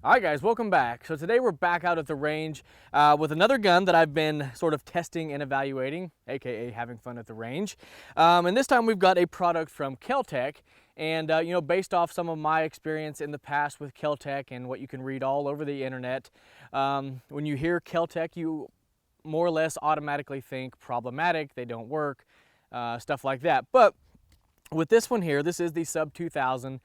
All right, guys, welcome back. So today we're back out at the range with another gun that I've been sort of testing and evaluating, aka having fun at the range. And this time we've got a product from Kel-Tec. And based off some of my experience in the past with Kel-Tec and what you can read all over the internet, when you hear Kel-Tec, you more or less automatically think problematic, they don't work, stuff like that. But with this one here, this is the Sub-2000.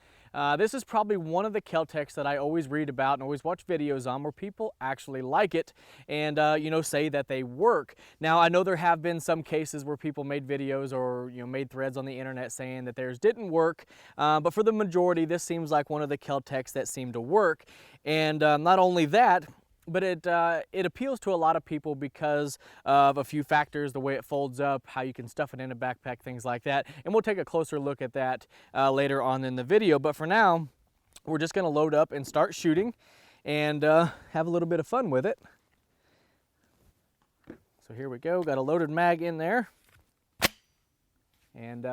This is probably one of the Kel-Tecs that I always read about and always watch videos on where people actually like it and say that they work. Now I know there have been some cases where people made videos or made threads on the internet saying that theirs didn't work, but for the majority this seems like one of the Kel-Tecs that seem to work. And not only that, but it appeals to a lot of people because of a few factors: the way it folds up, how you can stuff it in a backpack, things like that. And we'll take a closer look at that later on in the video. But for now, we're just gonna load up and start shooting and have a little bit of fun with it. So here we go, got a loaded mag in there. And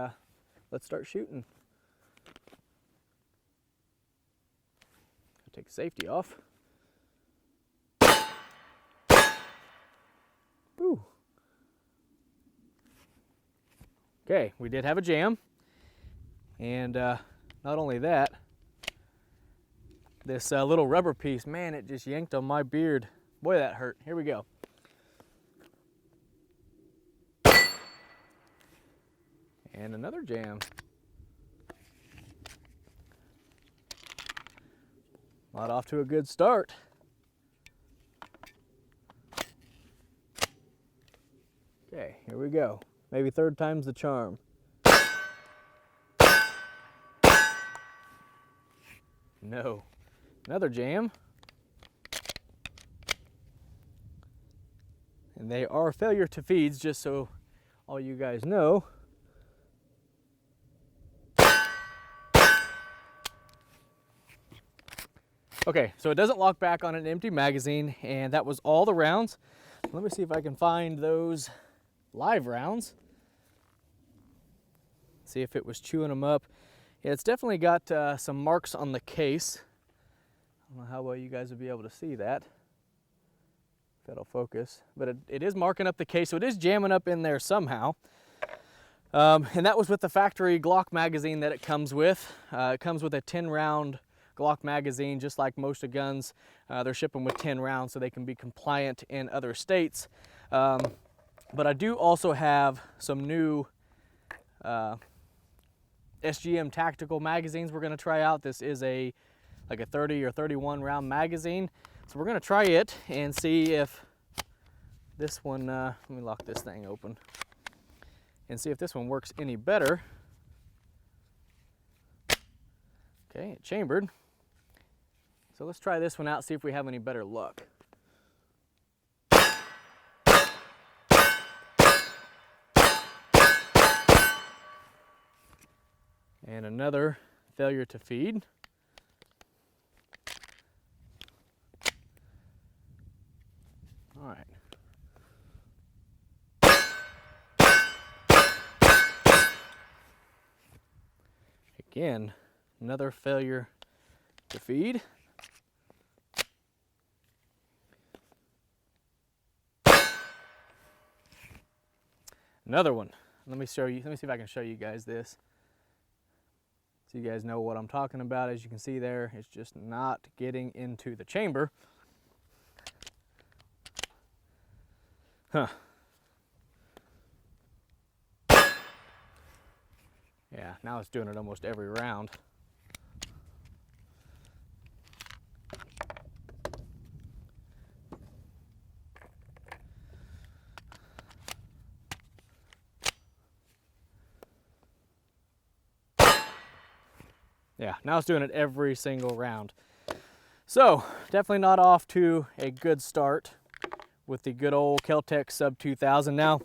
let's start shooting. Take the safety off. Ooh. Okay, we did have a jam, and not only that, this little rubber piece, man, it just yanked on my beard. Boy, that hurt. Here we go. And another jam. Not off to a good start. Okay, here we go. Maybe third time's the charm. No. Another jam. And they are failure to feeds, just so all you guys know. Okay, so it doesn't lock back on an empty magazine, and that was all the rounds. Let me see if I can find those live rounds. See if it was chewing them up. Yeah, it's definitely got some marks on the case. I don't know how well you guys will be able to see that. If that'll focus. But it is marking up the case, so it is jamming up in there somehow. And that was with the factory Glock magazine that it comes with. It comes with a 10-round Glock magazine, just like most of guns. They're shipping with 10 rounds so they can be compliant in other states. But I do also have some new SGM tactical magazines we're going to try out. This is like a 30 or 31 round magazine. So we're going to try it and see if this one, let me lock this thing open, and see if this one works any better. Okay, it chambered. So let's try this one out, see if we have any better luck. And another failure to feed. All right. Again, another failure to feed. Another one. Let me see if I can show you guys this. So you guys know what I'm talking about. As you can see there, it's just not getting into the chamber. Huh. Yeah, now it's doing it almost every round. Yeah, now it's doing it every single round. So, definitely not off to a good start with the good old Keltec Sub-2000. Now,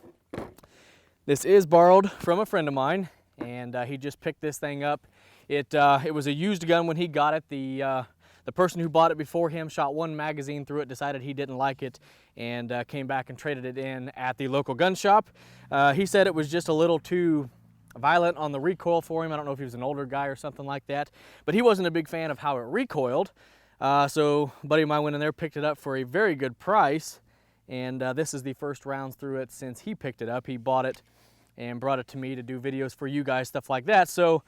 this is borrowed from a friend of mine, and he just picked this thing up. It was a used gun when he got it. The person who bought it before him shot one magazine through it, decided he didn't like it, and came back and traded it in at the local gun shop. He said it was just a little too violent on the recoil for him. I don't know if he was an older guy or something like that, but he wasn't a big fan of how it recoiled. So a buddy of mine went in there, picked it up for a very good price, and this is the first rounds through it since he picked it up. He bought it and brought it to me to do videos for you guys, stuff like that. So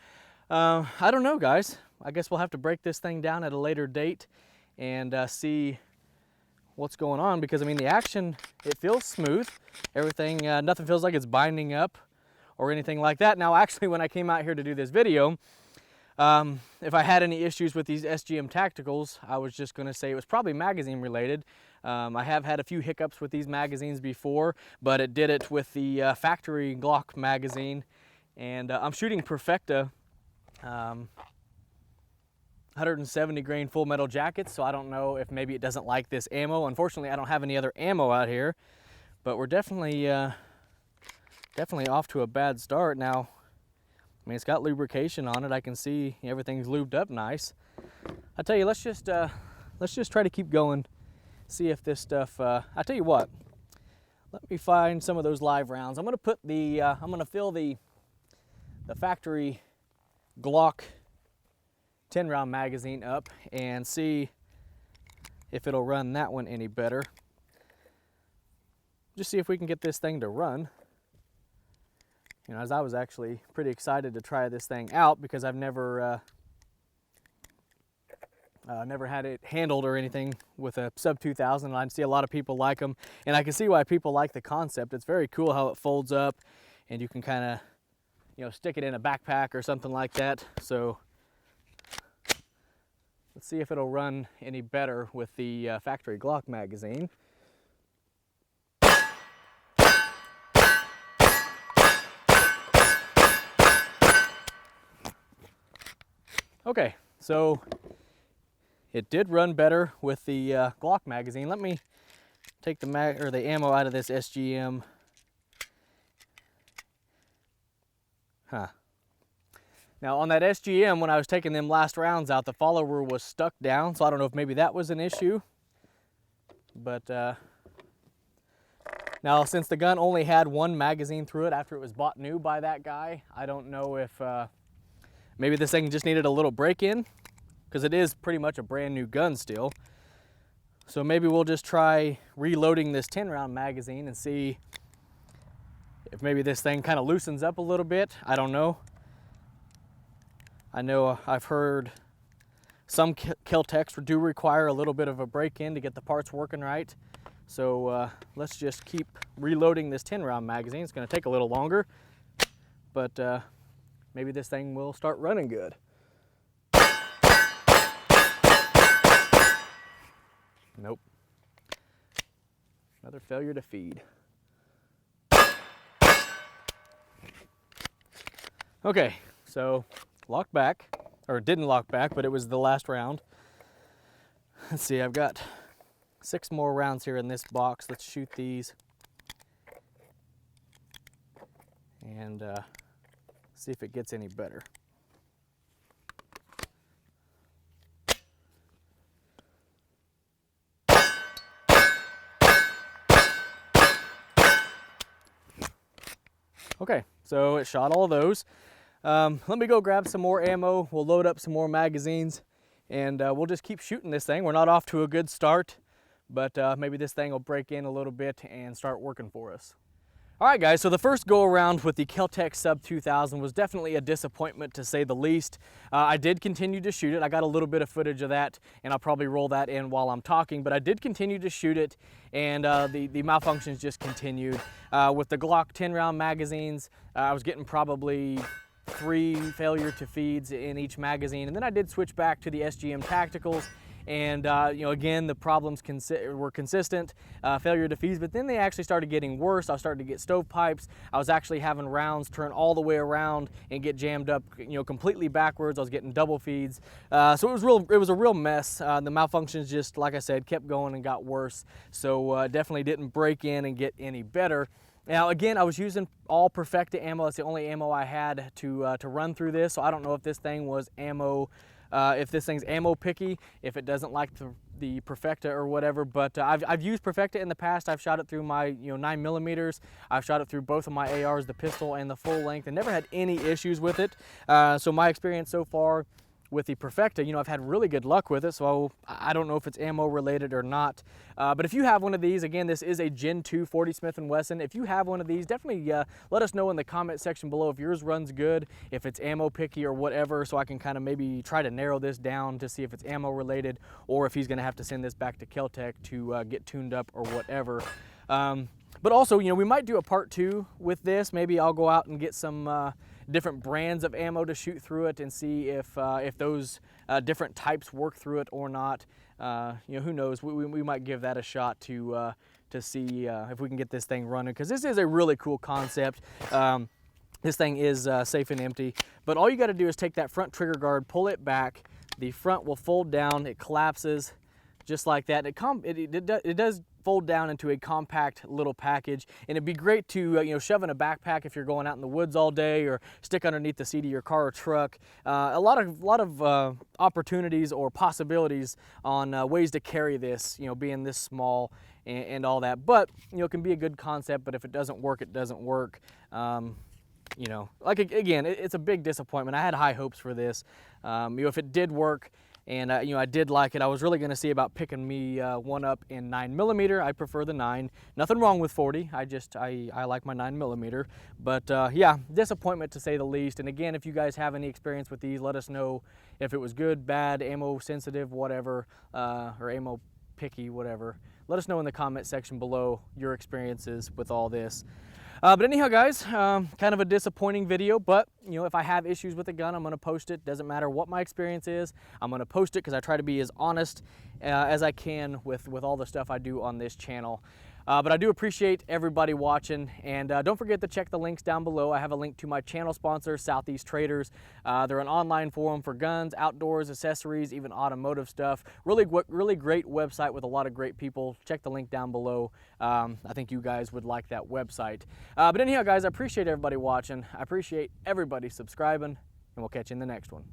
I don't know, guys. I guess we'll have to break this thing down at a later date and see what's going on, because I mean the action, it feels smooth. Everything, nothing feels like it's binding up or anything like that. Now actually, when I came out here to do this video, if I had any issues with these SGM Tacticals, I was just going to say it was probably magazine related. I have had a few hiccups with these magazines before, but it did it with the factory Glock magazine. And I'm shooting Perfecta 170 grain full metal jackets, so I don't know if maybe it doesn't like this ammo. Unfortunately, I don't have any other ammo out here, but we're definitely off to a bad start now. I mean, it's got lubrication on it. I can see everything's lubed up nice. I tell you, let's just try to keep going, see if this stuff. I tell you what, let me find some of those live rounds. I'm gonna put the I'm gonna fill the factory Glock 10 round magazine up and see if it'll run that one any better. Just see if we can get this thing to run. You know, as I was actually pretty excited to try this thing out, because I've never had it handled or anything with a Sub-2000, and I see a lot of people like them, and I can see why people like the concept. It's very cool how it folds up, and you can kind of, you know, stick it in a backpack or something like that. So let's see if it'll run any better with the factory Glock magazine. Okay, so it did run better with the Glock magazine. Let me take the ammo out of this SGM. Now on that SGM, when I was taking them last rounds out, the follower was stuck down, so I don't know if maybe that was an issue. But now since the gun only had one magazine through it after it was bought new by that guy, I don't know if maybe this thing just needed a little break-in, because it is pretty much a brand new gun still. So maybe we'll just try reloading this 10 round magazine and see if maybe this thing kind of loosens up a little bit. I don't know. I know I've heard some Keltecs do require a little bit of a break-in to get the parts working right. So let's just keep reloading this 10 round magazine. It's going to take a little longer, but maybe this thing will start running good. Nope. Another failure to feed. Okay, so locked back, or didn't lock back, but it was the last round. Let's see, I've got 6 more rounds here in this box. Let's shoot these and see if it gets any better. Okay, so it shot all of those. Let me go grab some more ammo. We'll load up some more magazines, and we'll just keep shooting this thing. We're not off to a good start, but maybe this thing will break in a little bit and start working for us. All right, guys, so the first go around with the Keltec Sub-2000 was definitely a disappointment, to say the least. I did continue to shoot it. I got a little bit of footage of that, and I'll probably roll that in while I'm talking, but I did continue to shoot it, and the malfunctions just continued. With the Glock 10 round magazines, I was getting probably 3 failure to feeds in each magazine, and then I did switch back to the SGM Tacticals, and you know, again, the problems were consistent, failure to feeds, but then they actually started getting worse. I was starting to get stovepipes. I was actually having rounds turn all the way around and get jammed up, you know, completely backwards. I was getting double feeds, so it was a real mess. The malfunctions, just like I said, kept going and got worse. So definitely didn't break in and get any better. Now again, I was using all Perfecta ammo. That's the only ammo I had to run through this. So I don't know if this thing was ammo. If this thing's ammo picky, if it doesn't like the Perfecta or whatever, but I've used Perfecta in the past. I've shot it through my 9mm. I've shot it through both of my ARs, the pistol and the full length, and never had any issues with it. So my experience so far with the Perfecta, you know, I've had really good luck with it, so I don't know if it's ammo related or not. But if you have one of these, again, this is a Gen 2 40 Smith & Wesson. If you have one of these, definitely let us know in the comment section below if yours runs good, if it's ammo picky or whatever, so I can kind of maybe try to narrow this down to see if it's ammo related or if he's going to have to send this back to Keltec to get tuned up or whatever. But also, you know, we might do a part 2 with this. Maybe I'll go out and get some different brands of ammo to shoot through it and see if those different types work through it or not. You know, who knows? We might give that a shot to see if we can get this thing running, because this is a really cool concept. This thing is safe and empty, but all you got to do is take that front trigger guard, pull it back. The front will fold down. It collapses just like that. It does fold down into a compact little package, and it'd be great to you know, shove in a backpack if you're going out in the woods all day, or stick underneath the seat of your car or truck. A lot of opportunities or possibilities on ways to carry this, you know, being this small and all that. But you know, it can be a good concept, but if it doesn't work, it doesn't work. You know, like, again, it's a big disappointment. I had high hopes for this. You know, if it did work, and you know, I did like it, I was really going to see about picking me one up in 9mm. I prefer the 9. Nothing wrong with 40. I like my 9mm. But yeah, disappointment to say the least. And again, if you guys have any experience with these, let us know if it was good, bad, ammo sensitive, whatever, or ammo picky, whatever. Let us know in the comment section below your experiences with all this. But anyhow, guys, kind of a disappointing video, but you know, if I have issues with the gun, I'm going to post it. Doesn't matter what my experience is, I'm going to post it, because I try to be as honest as I can with all the stuff I do on this channel. But I do appreciate everybody watching, and don't forget to check the links down below. I have a link to my channel sponsor, Southeast Traders. They're an online forum for guns, outdoors, accessories, even automotive stuff. Really great website with a lot of great people. Check the link down below. I think you guys would like that website. But anyhow, guys, I appreciate everybody watching. I appreciate everybody subscribing, and we'll catch you in the next one.